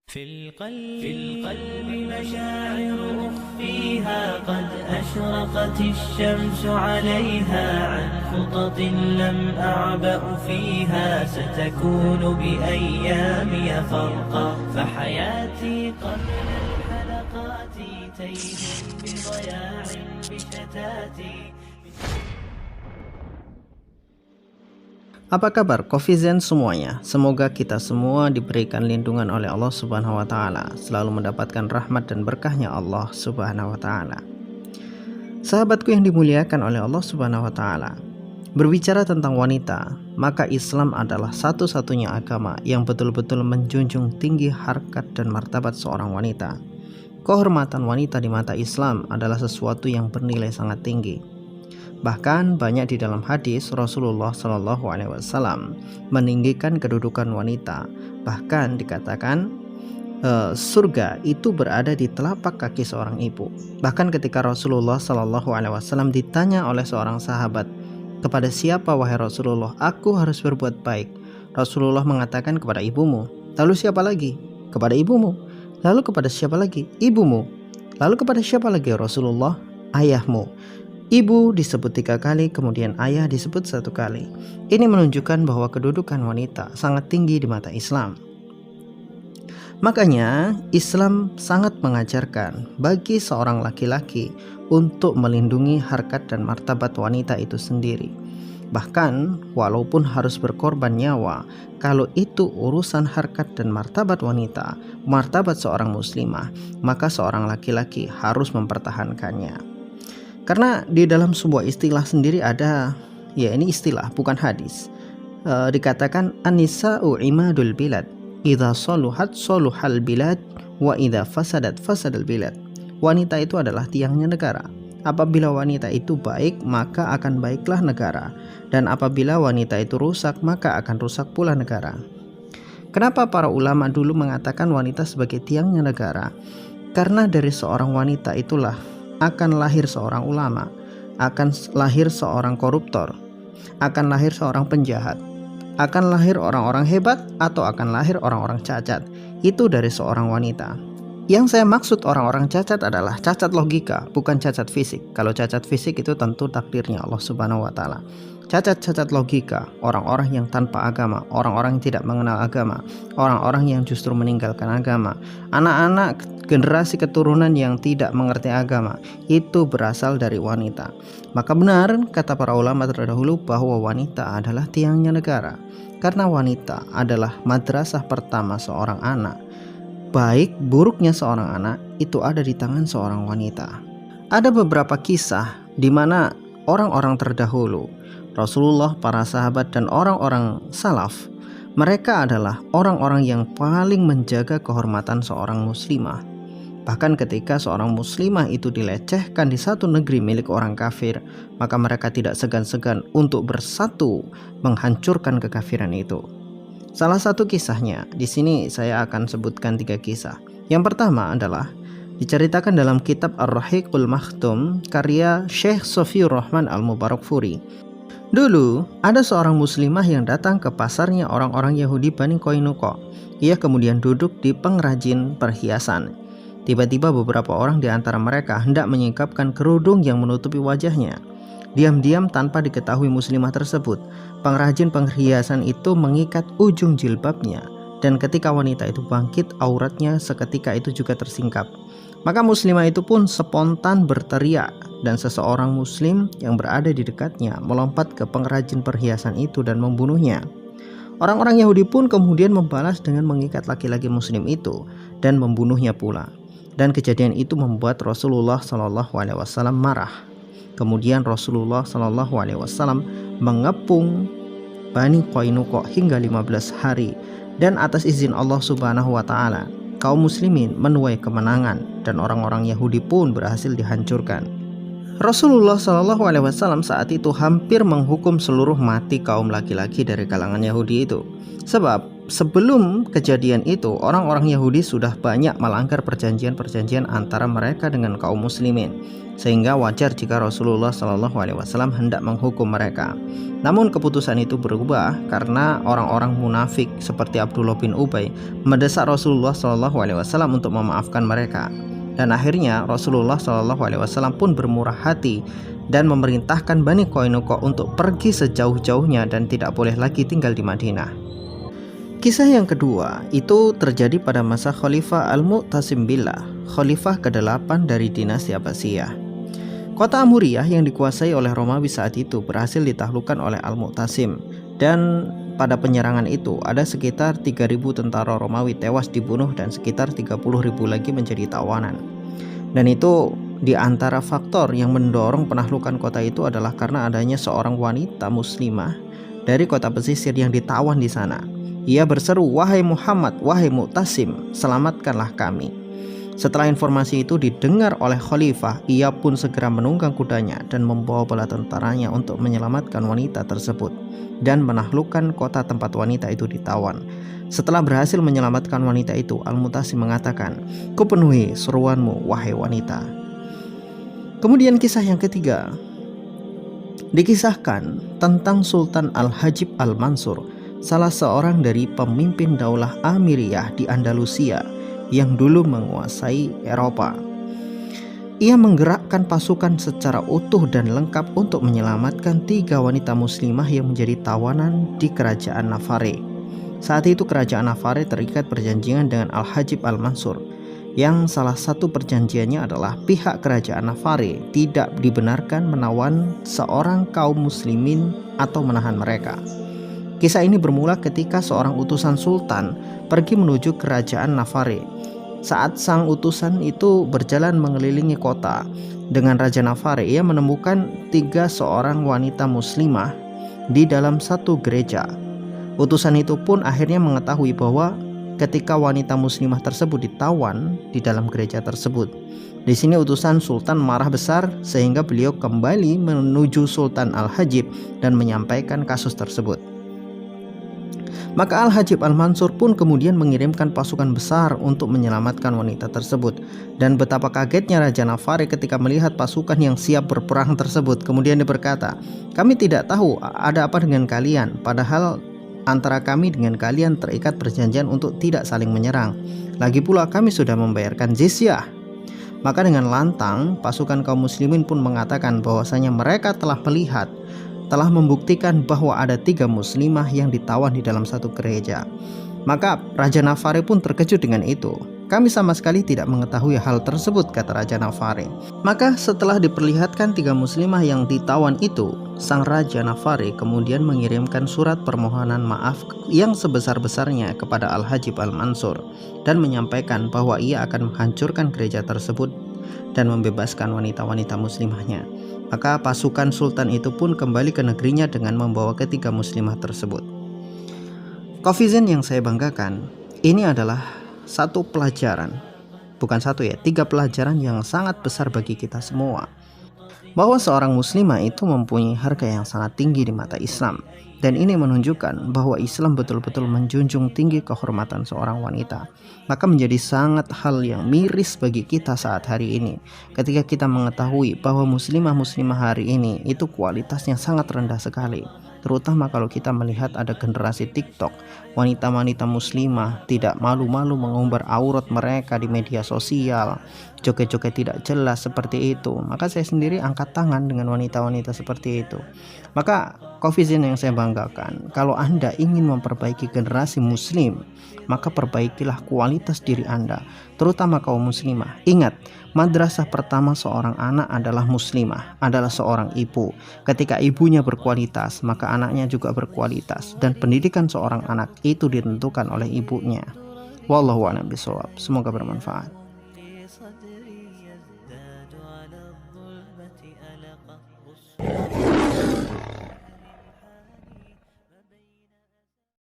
في القلب مشاعر أخفيها قد أشرقت الشمس عليها عن خطط لم أعبأ فيها ستكون بأيامي فرقا فحياتي قبل الحلقات تيه بضياع بشتاتي. Apa kabar Coffeezen semuanya? Semoga kita semua diberikan lindungan oleh Allah Subhanahu wa taala, selalu mendapatkan rahmat dan berkahnya Allah Subhanahu wa taala. Sahabatku yang dimuliakan oleh Allah Subhanahu wa taala, berbicara tentang wanita, maka Islam adalah satu-satunya agama yang betul-betul menjunjung tinggi harkat dan martabat seorang wanita. Kehormatan wanita di mata Islam adalah sesuatu yang bernilai sangat tinggi. Bahkan banyak di dalam hadis Rasulullah SAW meninggikan kedudukan wanita. Bahkan dikatakan surga itu berada di telapak kaki seorang ibu. Bahkan ketika Rasulullah SAW ditanya oleh seorang sahabat, kepada siapa wahai Rasulullah aku harus berbuat baik? Rasulullah mengatakan kepada ibumu. Lalu siapa lagi? Kepada ibumu. Lalu kepada siapa lagi? Ibumu. Lalu kepada siapa lagi Rasulullah? Ayahmu. Ibu disebut 3 kali, kemudian ayah disebut 1 kali. Ini menunjukkan bahwa kedudukan wanita sangat tinggi di mata Islam. Makanya Islam sangat mengajarkan bagi seorang laki-laki untuk melindungi harkat dan martabat wanita itu sendiri. Bahkan walaupun harus berkorban nyawa, kalau itu urusan harkat dan martabat wanita, martabat seorang muslimah, maka seorang laki-laki harus mempertahankannya. Karena di dalam sebuah istilah sendiri ada, ya ini istilah bukan hadis, dikatakan an-nisa'u imadul bilad, idza saluhat saluhal bilad wa idza fasadat fasadal bilad. Wanita itu adalah tiangnya negara. Apabila wanita itu baik, maka akan baiklah negara, dan apabila wanita itu rusak, maka akan rusak pula negara. Kenapa para ulama dulu mengatakan wanita sebagai tiangnya negara? Karena dari seorang wanita itulah akan lahir seorang ulama, akan lahir seorang koruptor, akan lahir seorang penjahat, akan lahir orang-orang hebat, atau akan lahir orang-orang cacat. Itu dari seorang wanita. Yang saya maksud orang-orang cacat adalah cacat logika, bukan cacat fisik. Kalau cacat fisik itu tentu takdirnya Allah Subhanahu wa taala. Cacat-cacat logika, orang-orang yang tanpa agama, orang-orang yang tidak mengenal agama, orang-orang yang justru meninggalkan agama, anak-anak generasi keturunan yang tidak mengerti agama, itu berasal dari wanita. Maka benar kata para ulama terdahulu bahwa wanita adalah tiangnya negara, karena wanita adalah madrasah pertama seorang anak. Baik buruknya seorang anak itu ada di tangan seorang wanita. Ada beberapa kisah di mana orang-orang terdahulu, Rasulullah, para sahabat, dan orang-orang salaf, mereka adalah orang-orang yang paling menjaga kehormatan seorang muslimah. Bahkan ketika seorang muslimah itu dilecehkan di satu negeri milik orang kafir, maka mereka tidak segan-segan untuk bersatu menghancurkan kekafiran itu. Salah satu kisahnya, di sini saya akan sebutkan 3 kisah. Yang pertama adalah diceritakan dalam kitab Ar-Rahiqul Makhtum karya Syekh Sofiur Rahman Al-Mubarakfuri. Dulu ada seorang muslimah yang datang ke pasarnya orang-orang Yahudi Bani Qainuqa. Ia kemudian duduk di pengrajin perhiasan. Tiba-tiba beberapa orang di antara mereka hendak menyingkapkan kerudung yang menutupi wajahnya. Diam-diam tanpa diketahui muslimah tersebut, pengrajin perhiasan itu mengikat ujung jilbabnya, dan ketika wanita itu bangkit, auratnya seketika itu juga tersingkap. Maka muslimah itu pun spontan berteriak, dan seseorang muslim yang berada di dekatnya melompat ke pengrajin perhiasan itu dan membunuhnya. Orang-orang Yahudi pun kemudian membalas dengan mengikat laki-laki muslim itu dan membunuhnya pula. Dan kejadian itu membuat Rasulullah SAW marah. Kemudian Rasulullah SAW mengepung Bani Qainuqa hingga 15 hari, dan atas izin Allah Subhanahu wa taala kaum muslimin menuai kemenangan dan orang-orang Yahudi pun berhasil dihancurkan. Rasulullah SAW saat itu hampir menghukum seluruh mati kaum laki-laki dari kalangan Yahudi itu. Sebab sebelum kejadian itu, orang-orang Yahudi sudah banyak melanggar perjanjian-perjanjian antara mereka dengan kaum muslimin, sehingga wajar jika Rasulullah SAW hendak menghukum mereka. Namun keputusan itu berubah karena orang-orang munafik seperti Abdullah bin Ubay mendesak Rasulullah SAW untuk memaafkan mereka. Dan akhirnya Rasulullah SAW pun bermurah hati dan memerintahkan Bani Qainuqa untuk pergi sejauh-jauhnya dan tidak boleh lagi tinggal di Madinah. Kisah yang kedua itu terjadi pada masa Khalifah Al-Mu'tasim Billah, Khalifah ke-8 dari dinasti Abbasiyah. Kota Amuriyah yang dikuasai oleh Romawi saat itu berhasil ditaklukkan oleh Al-Mu'tasim, dan pada penyerangan itu ada sekitar 3.000 tentara Romawi tewas dibunuh dan sekitar 30.000 lagi menjadi tawanan. Dan itu di antara faktor yang mendorong penaklukan kota itu adalah karena adanya seorang wanita muslimah dari kota pesisir yang ditawan di sana. Ia berseru, "Wahai Muhammad, wahai Mu'tasim, selamatkanlah kami." Setelah informasi itu didengar oleh khalifah, ia pun segera menunggang kudanya dan membawa bala tentaranya untuk menyelamatkan wanita tersebut dan menaklukkan kota tempat wanita itu ditawan. Setelah berhasil menyelamatkan wanita itu, Al-Mu'tasim mengatakan, "Kupenuhi seruanmu, wahai wanita." Kemudian kisah yang ketiga dikisahkan tentang Sultan Al-Hajib Al-Mansur, salah seorang dari pemimpin daulah Amiriyah di Andalusia yang dulu menguasai Eropa. Ia menggerakkan pasukan secara utuh dan lengkap untuk menyelamatkan 3 wanita muslimah yang menjadi tawanan di kerajaan Navarre. Saat itu kerajaan Navarre terikat perjanjian dengan Al-Hajib Al-Mansur, yang salah satu perjanjiannya adalah pihak kerajaan Navarre tidak dibenarkan menawan seorang kaum muslimin atau menahan mereka. Kisah ini bermula ketika seorang utusan sultan pergi menuju kerajaan Navarre. Saat sang utusan itu berjalan mengelilingi kota dengan Raja Navarre, ia menemukan 3 seorang wanita muslimah di dalam satu gereja. Utusan itu pun akhirnya mengetahui bahwa ketika wanita muslimah tersebut ditawan di dalam gereja tersebut. Di sini utusan sultan marah besar sehingga beliau kembali menuju Sultan Al-Hajib dan menyampaikan kasus tersebut. Maka Al-Hajib Al-Mansur pun kemudian mengirimkan pasukan besar untuk menyelamatkan wanita tersebut. Dan betapa kagetnya Raja Navarre ketika melihat pasukan yang siap berperang tersebut. Kemudian dia berkata, "Kami tidak tahu ada apa dengan kalian, padahal antara kami dengan kalian terikat perjanjian untuk tidak saling menyerang. Lagi pula kami sudah membayarkan jizyah." Maka dengan lantang pasukan kaum muslimin pun mengatakan bahwasanya mereka telah membuktikan bahwa ada 3 muslimah yang ditawan di dalam satu gereja. Maka Raja Navarre pun terkejut dengan itu. "Kami sama sekali tidak mengetahui hal tersebut," kata Raja Navarre. Maka setelah diperlihatkan 3 muslimah yang ditawan itu, sang Raja Navarre kemudian mengirimkan surat permohonan maaf yang sebesar-besarnya kepada Al-Hajib Al-Mansur dan menyampaikan bahwa ia akan menghancurkan gereja tersebut dan membebaskan wanita-wanita muslimahnya. Maka pasukan sultan itu pun kembali ke negerinya dengan membawa ketiga muslimah tersebut. Kofizen yang saya banggakan, ini adalah satu pelajaran, bukan satu ya, 3 pelajaran yang sangat besar bagi kita semua, bahwa seorang muslimah itu mempunyai harga yang sangat tinggi di mata Islam. Dan ini menunjukkan bahwa Islam betul-betul menjunjung tinggi kehormatan seorang wanita. Maka menjadi sangat hal yang miris bagi kita saat hari ini ketika kita mengetahui bahwa muslimah-muslimah hari ini itu kualitasnya sangat rendah sekali. Terutama kalau kita melihat ada generasi TikTok, wanita-wanita muslimah tidak malu-malu mengumbar aurat mereka di media sosial, joget-joget tidak jelas seperti itu. Maka saya sendiri angkat tangan dengan wanita-wanita seperti itu. Maka Kofizen yang saya banggakan, kalau Anda ingin memperbaiki generasi muslim, maka perbaikilah kualitas diri Anda, terutama kaum muslimah. Ingat, madrasah pertama seorang anak adalah muslimah, adalah seorang ibu. Ketika ibunya berkualitas, maka anaknya juga berkualitas. Dan pendidikan seorang anak itu ditentukan oleh ibunya. Wallahu a'lam bishawab. Semoga bermanfaat.